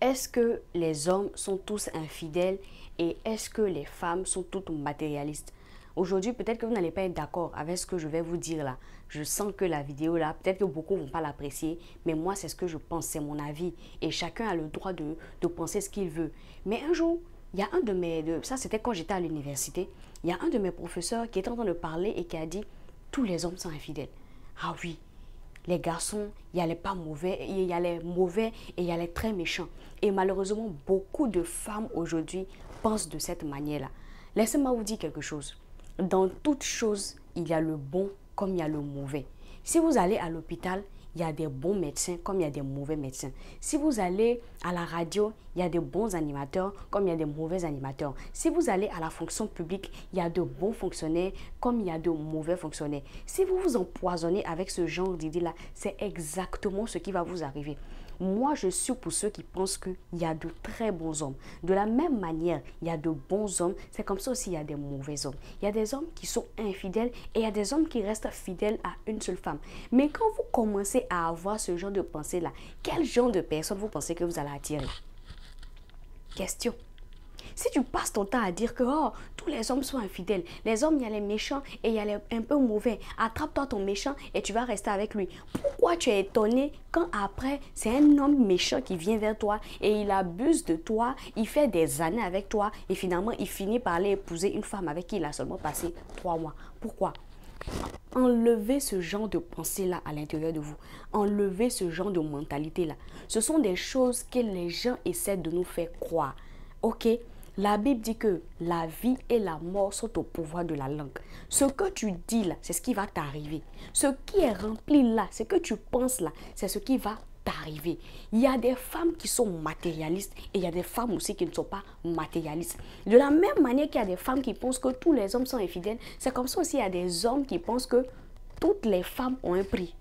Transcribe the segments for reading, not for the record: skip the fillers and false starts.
Est-ce que les hommes sont tous infidèles et est-ce que les femmes sont toutes matérialistes? Aujourd'hui, peut-être que vous n'allez pas être d'accord avec ce que je vais vous dire là. Je sens que la vidéo là, peut-être que beaucoup ne vont pas l'apprécier, mais moi c'est ce que je pense, c'est mon avis. Et chacun a le droit de penser ce qu'il veut. Mais un jour, il y a un de mes... ça c'était quand j'étais à l'université, il y a un de mes professeurs qui était en train de parler et qui a dit, tous les hommes sont infidèles. Ah oui, les garçons, il y a les pas mauvais, il y a les mauvais et il y a les très méchants. Et malheureusement, beaucoup de femmes aujourd'hui pensent de cette manière-là. Laissez-moi vous dire quelque chose. Dans toute chose, il y a le bon comme il y a le mauvais. Si vous allez à l'hôpital, il y a des bons médecins comme il y a des mauvais médecins. Si vous allez à la radio, il y a des bons animateurs comme il y a des mauvais animateurs. Si vous allez à la fonction publique, il y a de bons fonctionnaires comme il y a de mauvais fonctionnaires. Si vous vous empoisonnez avec ce genre d'idée-là, c'est exactement ce qui va vous arriver. Moi, je suis pour ceux qui pensent qu'il y a de très bons hommes. De la même manière, il y a de bons hommes. C'est comme ça aussi, il y a des mauvais hommes. Il y a des hommes qui sont infidèles et il y a des hommes qui restent fidèles à une seule femme. Mais quand vous commencez à avoir ce genre de pensée-là, quel genre de personne vous pensez que vous allez attirer? Question. Si tu passes ton temps à dire que oh, tous les hommes sont infidèles, les hommes, il y a les méchants et il y a les un peu mauvais, attrape-toi ton méchant et tu vas rester avec lui. Pourquoi tu es étonné quand après, c'est un homme méchant qui vient vers toi et il abuse de toi, il fait des années avec toi et finalement, il finit par aller épouser une femme avec qui il a seulement passé 3 mois? Pourquoi? Enlevez ce genre de pensée-là à l'intérieur de vous. Enlevez ce genre de mentalité-là. Ce sont des choses que les gens essaient de nous faire croire. Ok? La Bible dit que la vie et la mort sont au pouvoir de la langue. Ce que tu dis là, c'est ce qui va t'arriver. Ce qui est rempli là, ce que tu penses là, c'est ce qui va t'arriver. Il y a des femmes qui sont matérialistes et il y a des femmes aussi qui ne sont pas matérialistes. De la même manière qu'il y a des femmes qui pensent que tous les hommes sont infidèles, c'est comme ça aussi il y a des hommes qui pensent que toutes les femmes ont un prix.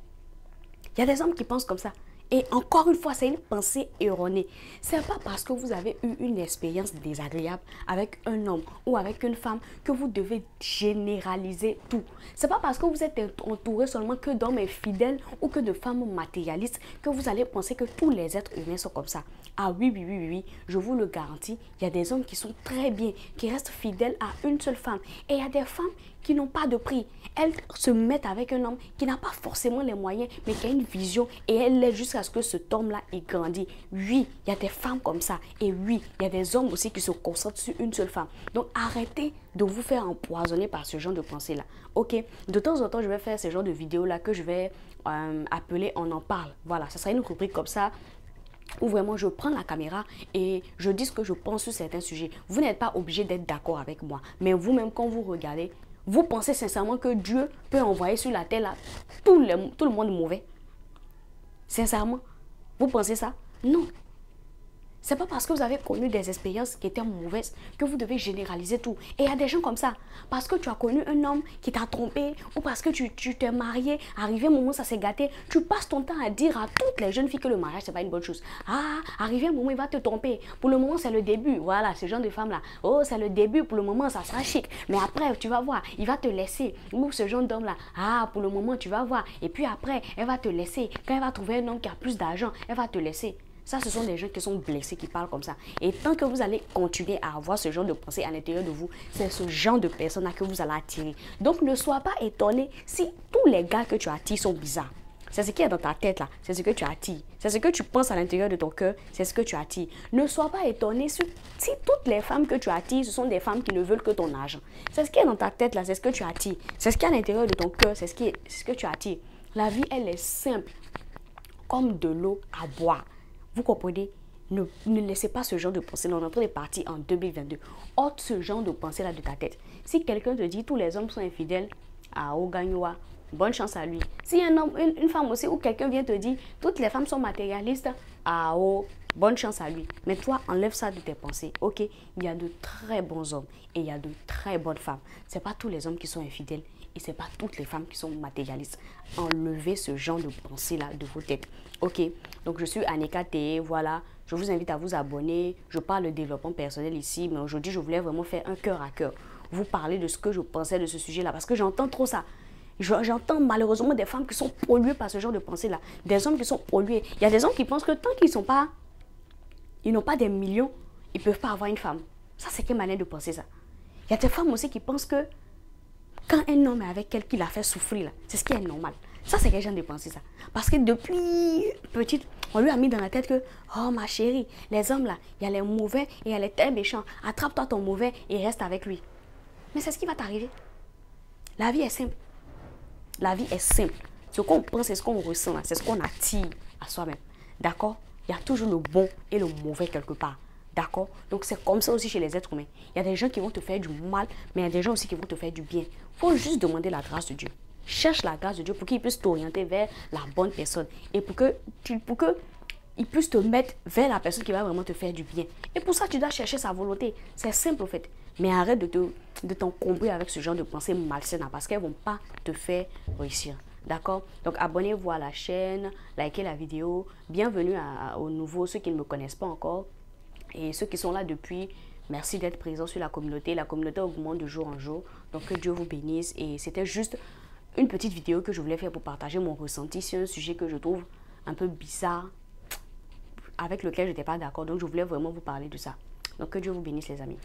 Il y a des hommes qui pensent comme ça. Et encore une fois, c'est une pensée erronée. Ce n'est pas parce que vous avez eu une expérience désagréable avec un homme ou avec une femme que vous devez généraliser tout. Ce n'est pas parce que vous êtes entouré seulement que d'hommes infidèles ou que de femmes matérialistes que vous allez penser que tous les êtres humains sont comme ça. Ah oui, oui, oui, oui, oui, je vous le garantis, il y a des hommes qui sont très bien, qui restent fidèles à une seule femme. Et il y a des femmes qui n'ont pas de prix. Elles se mettent avec un homme qui n'a pas forcément les moyens, mais qui a une vision et elle l'aide jusqu'à ce que cet homme-là il grandit. Oui, il y a des femmes comme ça. Et oui, il y a des hommes aussi qui se concentrent sur une seule femme. Donc arrêtez de vous faire empoisonner par ce genre de pensée-là. Ok, de temps en temps, je vais faire ce genre de vidéos-là que je vais appeler On en parle. Voilà, ça sera une rubrique comme ça où vraiment je prends la caméra et je dis ce que je pense sur certains sujets. Vous n'êtes pas obligé d'être d'accord avec moi, mais vous-même quand vous regardez, vous pensez sincèrement que Dieu peut envoyer sur la terre là, tout le monde mauvais? Sincèrement, vous pensez ça? Non. C'est pas parce que vous avez connu des expériences qui étaient mauvaises que vous devez généraliser tout. Et il y a des gens comme ça. Parce que tu as connu un homme qui t'a trompé ou parce que tu t'es marié, arrivé un moment ça s'est gâté, tu passes ton temps à dire à toutes les jeunes filles que le mariage c'est pas une bonne chose. Ah, arrivé un moment il va te tromper. Pour le moment c'est le début. Voilà, ce genre de femme là. Oh, c'est le début, pour le moment ça sera chic. Mais après tu vas voir, il va te laisser. Ou ce genre d'homme là. Ah, pour le moment tu vas voir. Et puis après, elle va te laisser. Quand elle va trouver un homme qui a plus d'argent, elle va te laisser. Ça, ce sont des gens qui sont blessés, qui parlent comme ça. Et tant que vous allez continuer à avoir ce genre de pensée à l'intérieur de vous, c'est ce genre de personnes-là que vous allez attirer. Donc, ne sois pas étonné si tous les gars que tu attires sont bizarres. C'est ce qui est dans ta tête là, c'est ce que tu attires. C'est ce que tu penses à l'intérieur de ton cœur, c'est ce que tu attires. Ne sois pas étonné si toutes les femmes que tu attires, ce sont des femmes qui ne veulent que ton argent. C'est ce qui est dans ta tête là, c'est ce que tu attires. C'est ce qui est à l'intérieur de ton cœur, c'est ce que tu attires. La vie, elle est simple, comme de l'eau à boire. Vous comprenez? Ne laissez pas ce genre de pensée. On est en train de partir en 2022. Ôte ce genre de pensée-là de ta tête. Si quelqu'un te dit tous les hommes sont infidèles, à Oganywa, bonne chance à lui. Si un homme, une femme aussi, ou quelqu'un vient te dire toutes les femmes sont matérialistes, à O, bonne chance à lui. Mais toi, enlève ça de tes pensées. Ok, il y a de très bons hommes et il y a de très bonnes femmes. Ce n'est pas tous les hommes qui sont infidèles. Et ce n'est pas toutes les femmes qui sont matérialistes. Enlevez ce genre de pensée-là de vos têtes. Ok, donc je suis Annika Teye, voilà. Je vous invite à vous abonner. Je parle de développement personnel ici, mais aujourd'hui, je voulais vraiment faire un cœur à cœur. Vous parler de ce que je pensais de ce sujet-là, parce que j'entends trop ça. J'entends malheureusement des femmes qui sont polluées par ce genre de pensée-là. Des hommes qui sont pollués. Il y a des hommes qui pensent que tant qu'ils ne sont pas ils n'ont pas des millions, ils ne peuvent pas avoir une femme. Ça, c'est quelle manière de penser ça? Il y a des femmes aussi qui pensent que quand un homme est avec elle, qui la fait souffrir, c'est ce qui est normal. Ça, c'est quel genre de penser ça? Parce que depuis petite, on lui a mis dans la tête que, oh ma chérie, les hommes là, il y a les mauvais et il y a les très méchants. Attrape-toi ton mauvais et reste avec lui. Mais c'est ce qui va t'arriver. La vie est simple. La vie est simple. Ce qu'on pense, c'est ce qu'on ressent, c'est ce qu'on attire à soi-même. D'accord? Il y a toujours le bon et le mauvais quelque part. D'accord? Donc c'est comme ça aussi chez les êtres humains. Il y a des gens qui vont te faire du mal, mais il y a des gens aussi qui vont te faire du bien. Il faut juste demander la grâce de Dieu. Cherche la grâce de Dieu pour qu'il puisse t'orienter vers la bonne personne. Et pour que il puisse te mettre vers la personne qui va vraiment te faire du bien. Et pour ça, tu dois chercher sa volonté. C'est simple, en fait. Mais arrête de t'encombrer avec ce genre de pensées malsaines, parce qu'elles ne vont pas te faire réussir. D'accord? Donc, abonnez-vous à la chaîne, likez la vidéo. Bienvenue aux nouveaux, ceux qui ne me connaissent pas encore. Et ceux qui sont là depuis, merci d'être présents sur la communauté. La communauté augmente de jour en jour. Donc, que Dieu vous bénisse. Et c'était juste une petite vidéo que je voulais faire pour partager mon ressenti sur un sujet que je trouve un peu bizarre, avec lequel je n'étais pas d'accord. Donc, je voulais vraiment vous parler de ça. Donc, que Dieu vous bénisse, les amis.